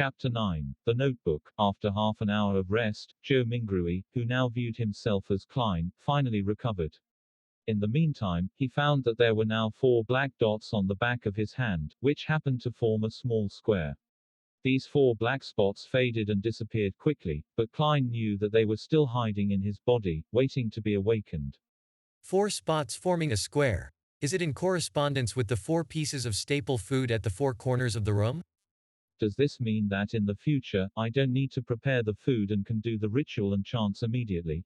Chapter 9. The Notebook. After half an hour of rest, Joe Mingrui, who now viewed himself as Klein, finally recovered. In the meantime, he found that there were now 4 black dots on the back of his hand, which happened to form a small square. These 4 black spots faded and disappeared quickly, but Klein knew that they were still hiding in his body, waiting to be awakened. 4 spots forming a square. Is it in correspondence with the 4 pieces of staple food at the 4 corners of the room? Does this mean that in the future, I don't need to prepare the food and can do the ritual and chants immediately?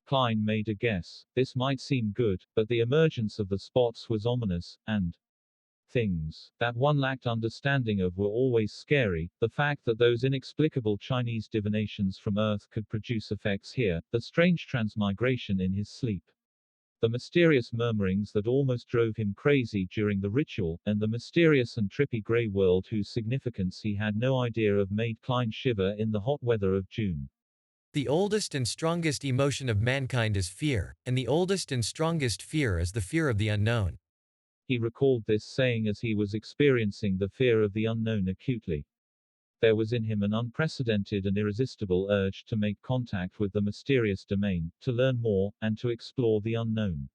Klein made a guess. This might seem good, but the emergence of the spots was ominous, and things that one lacked understanding of were always scary. The fact that those inexplicable Chinese divinations from Earth could produce effects here, the strange transmigration in his sleep, the mysterious murmurings that almost drove him crazy during the ritual, and the mysterious and trippy grey world whose significance he had no idea of made Klein shiver in the hot weather of June. The oldest and strongest emotion of mankind is fear, and the oldest and strongest fear is the fear of the unknown. He recalled this saying as he was experiencing the fear of the unknown acutely. There was in him an unprecedented and irresistible urge to make contact with the mysterious domain, to learn more, and to explore the unknown.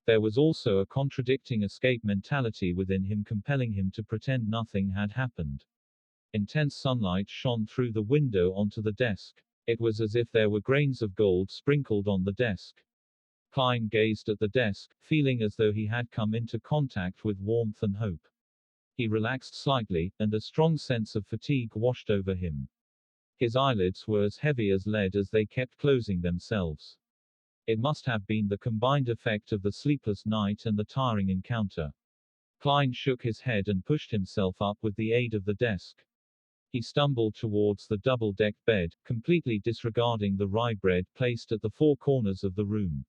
There was also a contradicting escape mentality within him compelling him to pretend nothing had happened. Intense sunlight shone through the window onto the desk. It was as if there were grains of gold sprinkled on the desk. Klein gazed at the desk, feeling as though he had come into contact with warmth and hope. He relaxed slightly, and a strong sense of fatigue washed over him. His eyelids were as heavy as lead as they kept closing themselves. It must have been the combined effect of the sleepless night and the tiring encounter. Klein shook his head and pushed himself up with the aid of the desk. He stumbled towards the double-decked bed, completely disregarding the rye bread placed at the 4 corners of the room.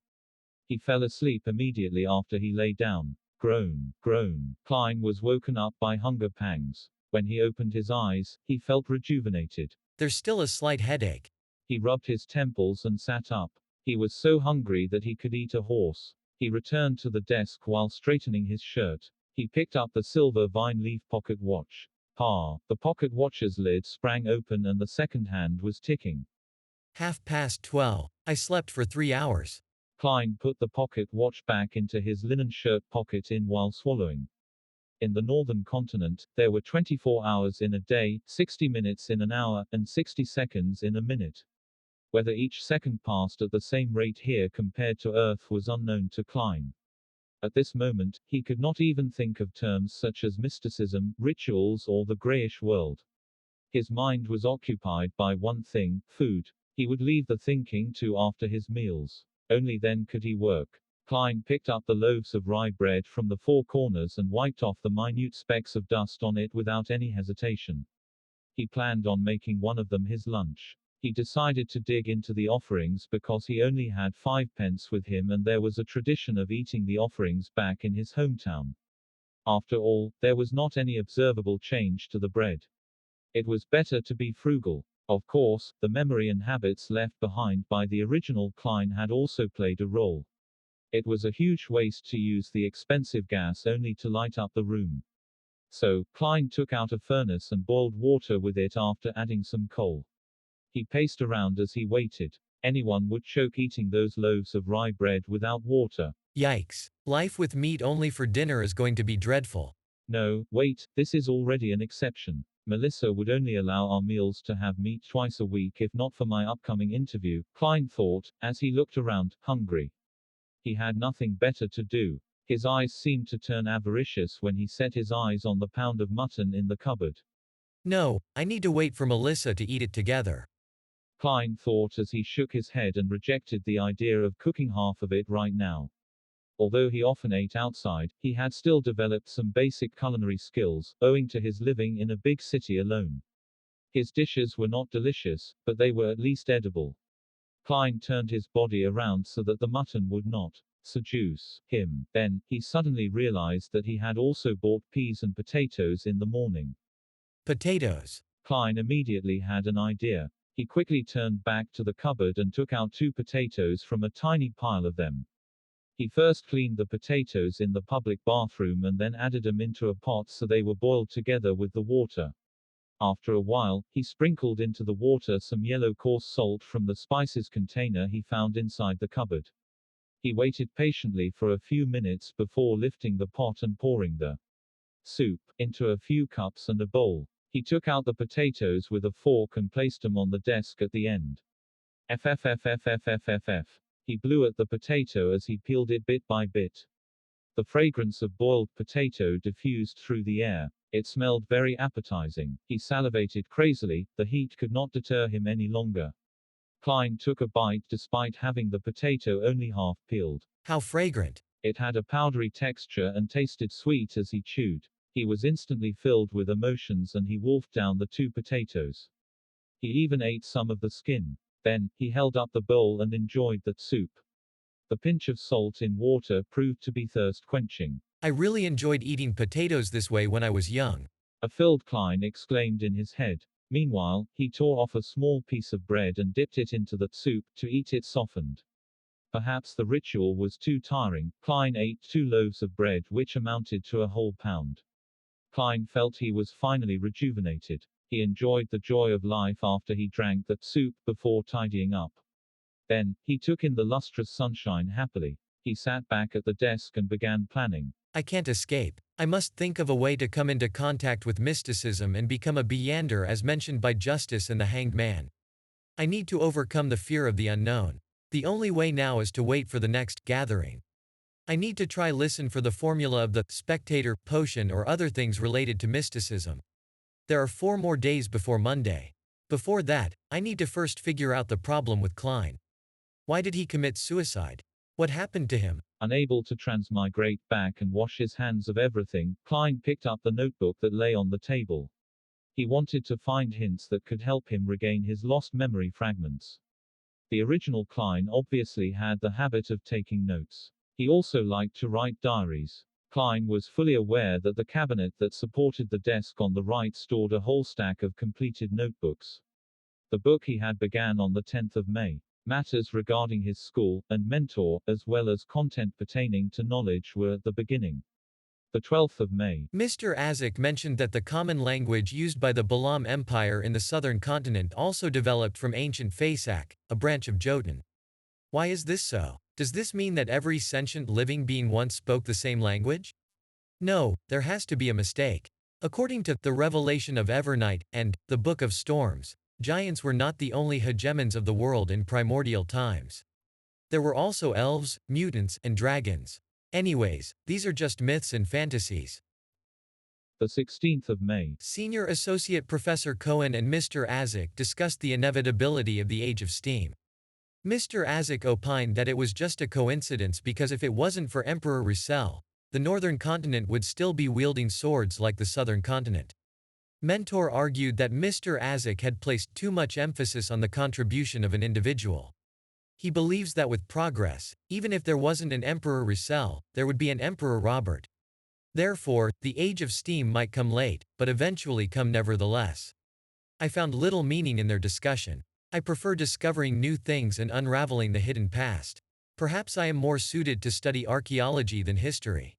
He fell asleep immediately after he lay down. Groan, groan. Klein was woken up by hunger pangs. When he opened his eyes, he felt rejuvenated. There's still a slight headache. He rubbed his temples and sat up. He was so hungry that he could eat a horse. He returned to the desk while straightening his shirt. He picked up the silver vine leaf pocket watch. The pocket watch's lid sprang open and the second hand was ticking. 12:30. I slept for 3 hours. Klein put the pocket watch back into his linen shirt pocket while swallowing. In the northern continent, there were 24 hours in a day, 60 minutes in an hour, and 60 seconds in a minute. Whether each second passed at the same rate here compared to Earth was unknown to Klein. At this moment, he could not even think of terms such as mysticism, rituals, or the grayish world. His mind was occupied by one thing, food. He would leave the thinking to after his meals. Only then could he work. Klein picked up the loaves of rye bread from the 4 corners and wiped off the minute specks of dust on it without any hesitation. He planned on making one of them his lunch. He decided to dig into the offerings because he only had 5 pence with him and there was a tradition of eating the offerings back in his hometown. After all, there was not any observable change to the bread. It was better to be frugal. Of course, the memory and habits left behind by the original Klein had also played a role. It was a huge waste to use the expensive gas only to light up the room. So, Klein took out a furnace and boiled water with it after adding some coal. He paced around as he waited. Anyone would choke eating those loaves of rye bread without water. Yikes. Life with meat only for dinner is going to be dreadful. No, wait, this is already an exception. Melissa would only allow our meals to have meat twice a week if not for my upcoming interview, Klein thought, as he looked around, hungry. He had nothing better to do. His eyes seemed to turn avaricious when he set his eyes on the pound of mutton in the cupboard. No, I need to wait for Melissa to eat it together. Klein thought as he shook his head and rejected the idea of cooking half of it right now. Although he often ate outside, he had still developed some basic culinary skills, owing to his living in a big city alone. His dishes were not delicious, but they were at least edible. Klein turned his body around so that the mutton would not seduce him. Then, he suddenly realized that he had also bought peas and potatoes in the morning. Potatoes. Klein immediately had an idea. He quickly turned back to the cupboard and took out 2 potatoes from a tiny pile of them. He first cleaned the potatoes in the public bathroom and then added them into a pot so they were boiled together with the water. After a while, he sprinkled into the water some yellow coarse salt from the spices container he found inside the cupboard. He waited patiently for a few minutes before lifting the pot and pouring the soup into a few cups and a bowl. He took out the potatoes with a fork and placed them on the desk at the end. Ffffffffff. He blew at the potato as he peeled it bit by bit. The fragrance of boiled potato diffused through the air. It smelled very appetizing. He salivated crazily, the heat could not deter him any longer. Klein took a bite despite having the potato only half peeled. How fragrant! It had a powdery texture and tasted sweet as he chewed. He was instantly filled with emotions and he wolfed down the 2 potatoes. He even ate some of the skin. Then, he held up the bowl and enjoyed the soup. The pinch of salt in water proved to be thirst-quenching. I really enjoyed eating potatoes this way when I was young. A filled Klein exclaimed in his head. Meanwhile, he tore off a small piece of bread and dipped it into the soup, to eat it softened. Perhaps the ritual was too tiring. Klein ate 2 loaves of bread which amounted to a whole pound. Klein felt he was finally rejuvenated. He enjoyed the joy of life after he drank that soup before tidying up. Then, he took in the lustrous sunshine happily. He sat back at the desk and began planning. I can't escape. I must think of a way to come into contact with mysticism and become a Beyander as mentioned by Justice and the Hanged Man. I need to overcome the fear of the unknown. The only way now is to wait for the next gathering. I need to try listen for the formula of the spectator potion or other things related to mysticism. There are 4 more days before Monday. Before that, I need to first figure out the problem with Klein. Why did he commit suicide? What happened to him? Unable to transmigrate back and wash his hands of everything, Klein picked up the notebook that lay on the table. He wanted to find hints that could help him regain his lost memory fragments. The original Klein obviously had the habit of taking notes. He also liked to write diaries. Klein was fully aware that the cabinet that supported the desk on the right stored a whole stack of completed notebooks. The book he had began on the 10th of May. Matters regarding his school and mentor, as well as content pertaining to knowledge, were at the beginning. The 12th of May. Mr. Azek mentioned that the common language used by the Balam Empire in the southern continent also developed from ancient Fasak, a branch of Jotun. Why is this so? Does this mean that every sentient living being once spoke the same language? No, there has to be a mistake. According to the Revelation of Evernight and the Book of Storms, giants were not the only hegemons of the world in primordial times. There were also elves, mutants, and dragons. Anyways, these are just myths and fantasies. The 16th of May. Senior Associate Professor Cohen and Mr. Azek discussed the inevitability of the Age of Steam. Mr. Azek opined that it was just a coincidence because if it wasn't for Emperor Roussel, the northern continent would still be wielding swords like the southern continent. Mentor argued that Mr. Azek had placed too much emphasis on the contribution of an individual. He believes that with progress, even if there wasn't an Emperor Roussel, there would be an Emperor Robert. Therefore, the Age of Steam might come late, but eventually come nevertheless. I found little meaning in their discussion. I prefer discovering new things and unraveling the hidden past. Perhaps I am more suited to study archaeology than history.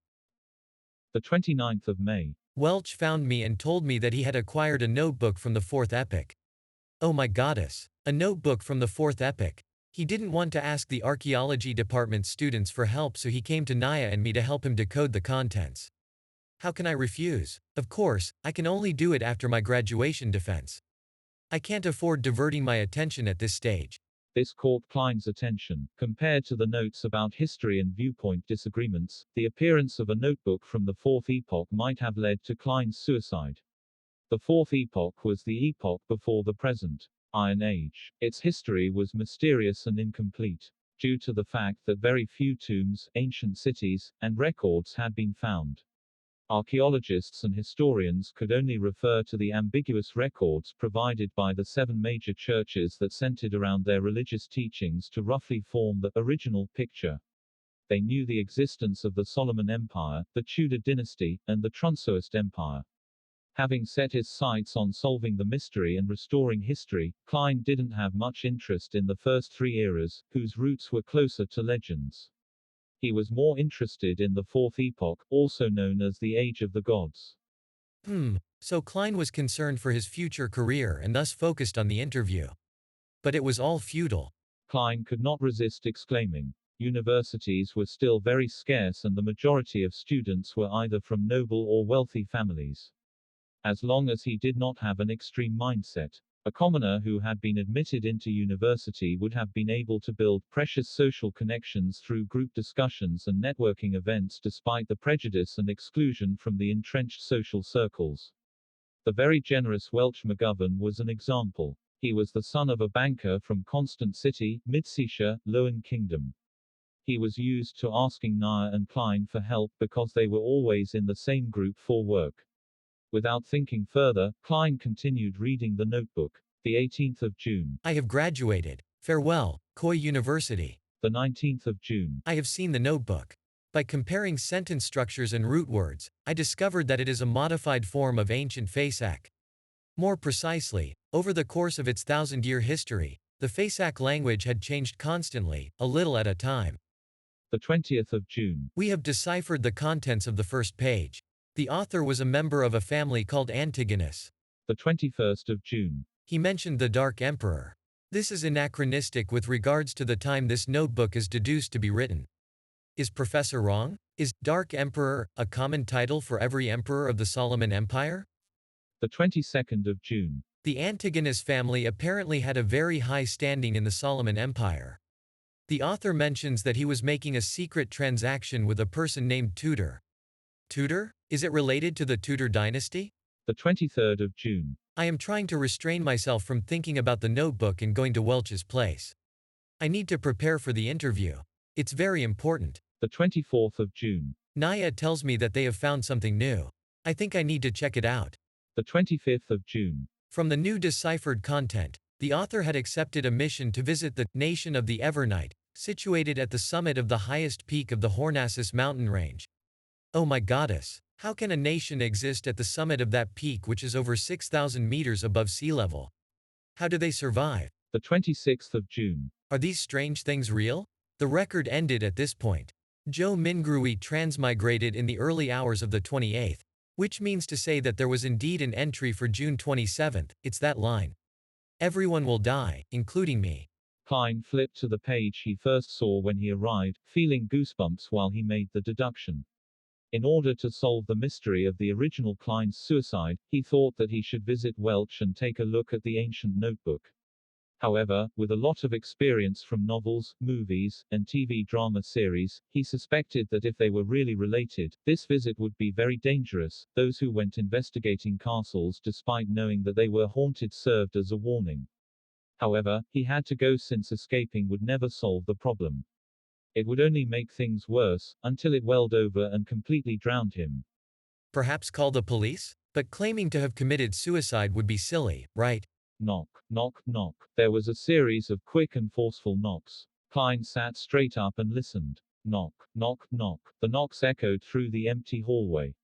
The 29th of May. Welch found me and told me that he had acquired a notebook from the 4th epoch. Oh my goddess. A notebook from the 4th epoch. He didn't want to ask the archaeology department students for help, so he came to Naya and me to help him decode the contents. How can I refuse? Of course, I can only do it after my graduation defense. I can't afford diverting my attention at this stage. This caught Klein's attention. Compared to the notes about history and viewpoint disagreements, the appearance of a notebook from the 4th epoch might have led to Klein's suicide. The 4th epoch was the epoch before the present Iron Age. Its history was mysterious and incomplete, due to the fact that very few tombs, ancient cities, and records had been found. Archaeologists and historians could only refer to the ambiguous records provided by the 7 major churches that centered around their religious teachings to roughly form the original picture. They knew the existence of the Solomon Empire, the Tudor dynasty, and the Trunsoist Empire. Having set his sights on solving the mystery and restoring history, Klein didn't have much interest in the first 3 eras, whose roots were closer to legends. He was more interested in the 4th epoch, also known as the Age of the Gods. So Klein was concerned for his future career and thus focused on the interview. But it was all futile. Klein could not resist exclaiming. Universities were still very scarce and the majority of students were either from noble or wealthy families. As long as he did not have an extreme mindset, a commoner who had been admitted into university would have been able to build precious social connections through group discussions and networking events despite the prejudice and exclusion from the entrenched social circles. The very generous Welch McGovern was an example. He was the son of a banker from Constant City, Mid-Seashire, Lowen Kingdom. He was used to asking Nair and Klein for help because they were always in the same group for work. Without thinking further, Klein continued reading the notebook. The 18th of June. I have graduated. Farewell, Coy University. The 19th of June. I have seen the notebook. By comparing sentence structures and root words, I discovered that it is a modified form of ancient Fasak. More precisely, over the course of its thousand-year history, the Fasak language had changed constantly, a little at a time. The 20th of June. We have deciphered the contents of the first page. The author was a member of a family called Antigonus. The 21st of June. He mentioned the Dark Emperor. This is anachronistic with regards to the time this notebook is deduced to be written. Is Professor wrong? Is Dark Emperor a common title for every emperor of the Solomon Empire? The 22nd of June. The Antigonus family apparently had a very high standing in the Solomon Empire. The author mentions that he was making a secret transaction with a person named Tudor. Tudor? Is it related to the Tudor dynasty? The 23rd of June. I am trying to restrain myself from thinking about the notebook and going to Welch's place. I need to prepare for the interview. It's very important. The 24th of June. Naya tells me that they have found something new. I think I need to check it out. The 25th of June. From the new deciphered content, the author had accepted a mission to visit the nation of the Evernight, situated at the summit of the highest peak of the Hornassus mountain range. Oh my goddess, how can a nation exist at the summit of that peak which is over 6,000 meters above sea level? How do they survive? The 26th of June. Are these strange things real? The record ended at this point. Joe Mingrui transmigrated in the early hours of the 28th. Which means to say that there was indeed an entry for June 27th, it's that line. Everyone will die, including me. Klein flipped to the page he first saw when he arrived, feeling goosebumps while he made the deduction. In order to solve the mystery of the original Klein's suicide, he thought that he should visit Welch and take a look at the ancient notebook. However, with a lot of experience from novels, movies, and TV drama series, he suspected that if they were really related, this visit would be very dangerous. Those who went investigating castles despite knowing that they were haunted served as a warning. However, he had to go since escaping would never solve the problem. It would only make things worse, until it welled over and completely drowned him. Perhaps call the police? But claiming to have committed suicide would be silly, right? Knock, knock, knock. There was a series of quick and forceful knocks. Klein sat straight up and listened. Knock, knock, knock. The knocks echoed through the empty hallway.